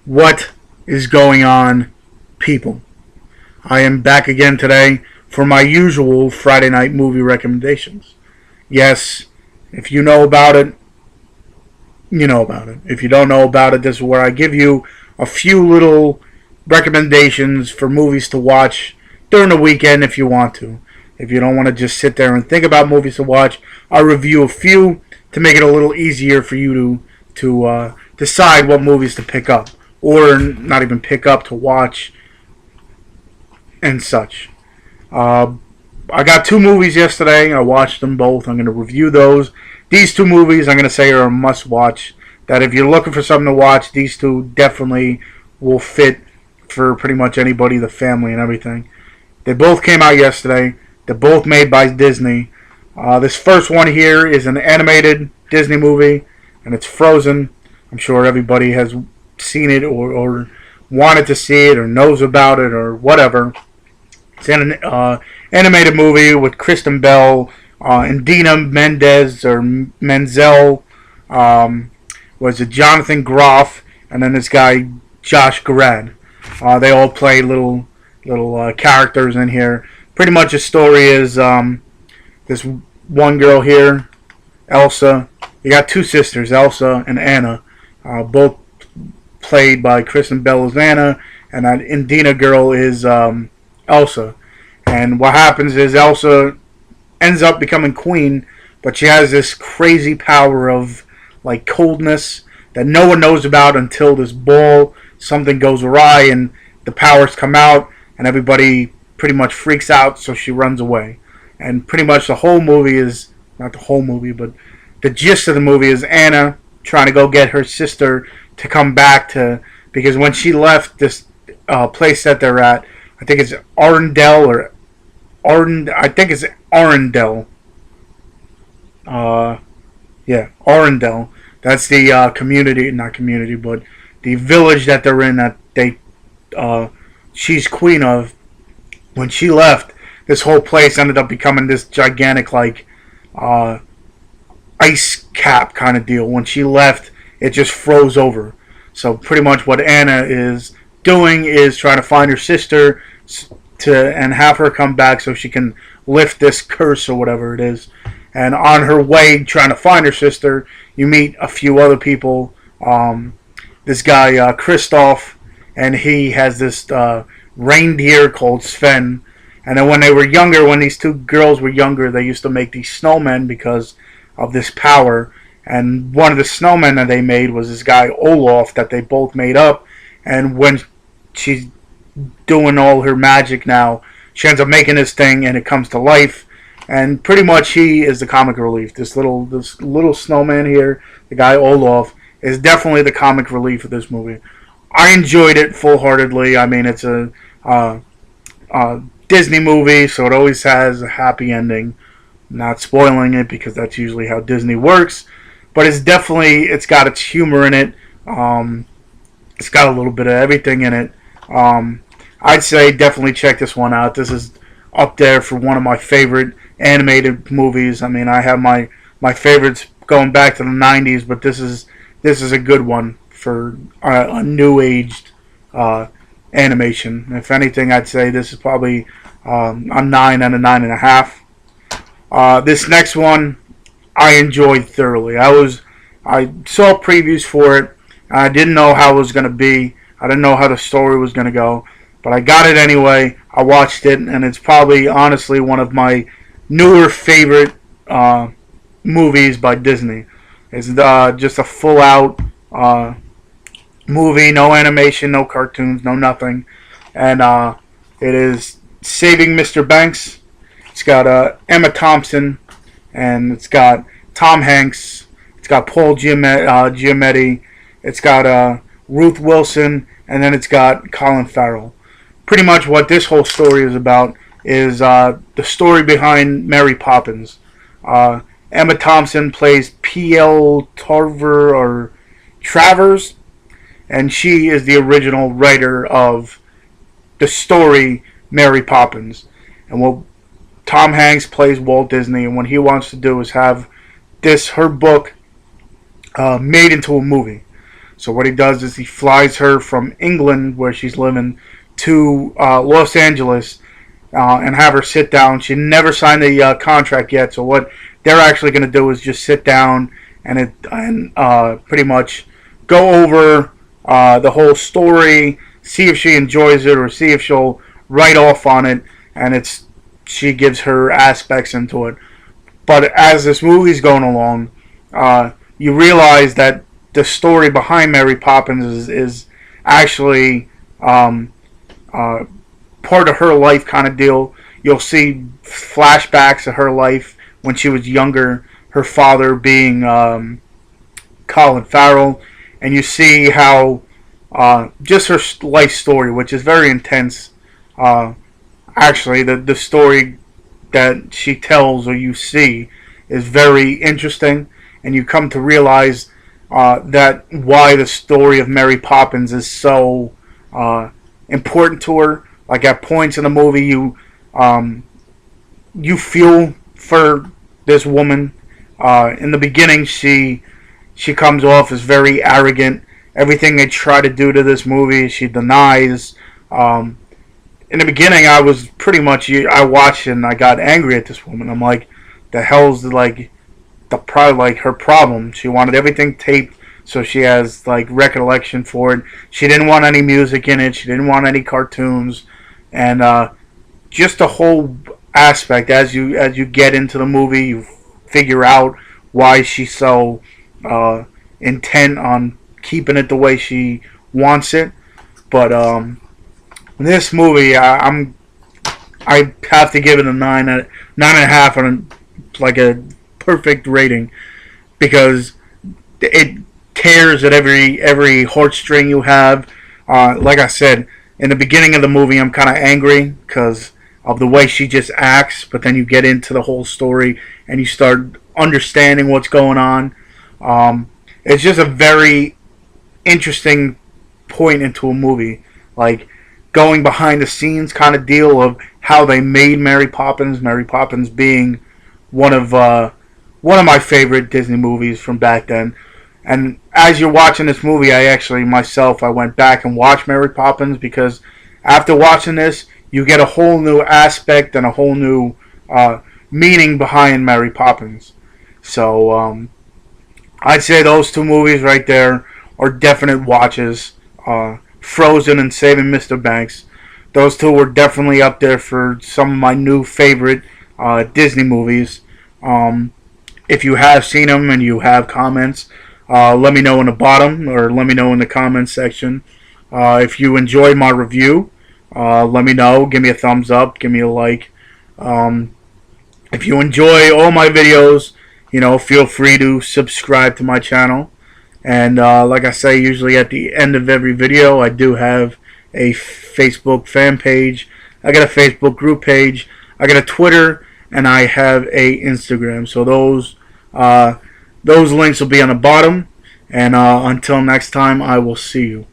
What is going on, people? I am back again today for my usual Friday night movie recommendations. Yes, if you know about it, you know about it. If you don't know about it, this is where I give you a few little recommendations for movies to watch during the weekend if you want to. If you don't want to just sit there and think about movies to watch, I'll review a few to make it a little easier for you to decide what movies to pick up, or not even pick up, to watch and such. Uh, I got two movies yesterday. I watched them both. I'm going to review those. These two movies I'm going to say are a must watch. That if you're looking for something to watch, these two definitely will fit for pretty much anybody, the family and everything. They both came out yesterday. They're both made by Disney. This first one here is an animated Disney movie, and it's Frozen. I'm sure everybody has seen it or wanted to see it or knows about it or whatever. It's an animated movie with Kristen Bell and Dina Mendez or Menzel. Was it Jonathan Groff, and then this guy Josh Gad. They all play little characters in here. Pretty much the story is this one girl here, Elsa. You got two sisters, Elsa and Anna, both played by Kristen Bell as Anna, and that Indina girl is Elsa. And what happens is Elsa ends up becoming queen, but she has this crazy power of like coldness that no one knows about until this ball. Something goes awry and the powers come out, and everybody pretty much freaks out, so she runs away. And pretty much the whole movie is, not the whole movie, but the gist of the movie is Anna trying to go get her sister to come back to, because when she left this place that they're at, I think it's Arendelle or I think it's Arendelle. Yeah, Arendelle. That's the community, not community, but the village that they're in, that she's queen of. When she left, this whole place ended up becoming this gigantic ice cap kind of deal. When she left, it just froze over. So pretty much what Anna is doing is trying to find her sister and have her come back so she can lift this curse or whatever it is. And on her way trying to find her sister, you meet a few other people. This guy Kristoff, and he has this reindeer called Sven. And then when they were younger, when these two girls were younger, they used to make these snowmen because of this power. And one of the snowmen that they made was this guy Olaf that they both made up. And when she's doing all her magic now, she ends up making this thing and it comes to life. And pretty much he is the comic relief. This little snowman here, the guy Olaf, is definitely the comic relief of this movie. I enjoyed it full-heartedly. I mean, it's a Disney movie, so it always has a happy ending. Not spoiling it because that's usually how Disney works, but it's got its humor in it. It's got a little bit of everything in it. I'd say definitely check this one out. This is up there for one of my favorite animated movies. I mean, I have my favorites going back to the 90s, but this is a good one for a new aged animation. If anything, I'd say this is probably a 9 and a 9.5. This next one I enjoyed thoroughly. I saw previews for it. I didn't know how it was going to be. I didn't know how the story was going to go, but I got it anyway. I watched it, and it's probably honestly one of my newer favorite movies by Disney. It's just a full out movie, no animation, no cartoons, no nothing, and it is Saving Mr. Banks. It's got Emma Thompson, and it's got Tom Hanks. It's got Paul Giamatti. It's got Ruth Wilson, and then it's got Colin Farrell. Pretty much what this whole story is about is the story behind Mary Poppins. Emma Thompson plays P.L. Tarver or Travers, and she is the original writer of the story Mary Poppins. And what Tom Hanks plays Walt Disney, and what he wants to do is have her book made into a movie. So what he does is he flies her from England, where she's living, to Los Angeles, and have her sit down. She never signed the contract yet, so what they're actually going to do is just sit down and pretty much go over the whole story, see if she enjoys it or see if she'll write off on it, and she gives her aspects into it. But as this movie's going along, you realize that the story behind Mary Poppins is actually part of her life kind of deal. You'll see flashbacks of her life when she was younger, her father being Colin Farrell, and you see how just her life story, which is very intense. Actually, the story that she tells or you see is very interesting, and you come to realize that why the story of Mary Poppins is so important to her. Like at points in the movie, you feel for this woman. In the beginning, she comes off as very arrogant. Everything they try to do to this movie, she denies. In the beginning, I was pretty much, I watched it and I got angry at this woman. I'm like, the hell's probably like her problem. She wanted everything taped, so she has like recollection for it. She didn't want any music in it. She didn't want any cartoons, and just the whole aspect. As you get into the movie, you figure out why she's so intent on keeping it the way she wants it. But this movie, I have to give it a 9.5 on like a perfect rating, because it tears at every heartstring you have. Like I said, in the beginning of the movie, I'm kind of angry because of the way she just acts, but then you get into the whole story and you start understanding what's going on. It's just a very interesting point into a movie, like going behind the scenes kind of deal of how they made Mary Poppins. Mary Poppins being one of my favorite Disney movies from back then. And as you're watching this movie, I went back and watched Mary Poppins, because after watching this, you get a whole new aspect and a whole new meaning behind Mary Poppins. So I'd say those two movies right there are definite watches. Frozen and Saving Mr. Banks. Those two were definitely up there for some of my new favorite Disney movies. If you have seen them and you have comments, let me know in the bottom, or let me know in the comments section. If you enjoyed my review, let me know. Give me a thumbs up. Give me a like. If you enjoy all my videos, feel free to subscribe to my channel. And like I say, usually at the end of every video, I do have a Facebook fan page. I got a Facebook group page. I got a Twitter, and I have a Instagram. So those links will be on the bottom. And until next time, I will see you.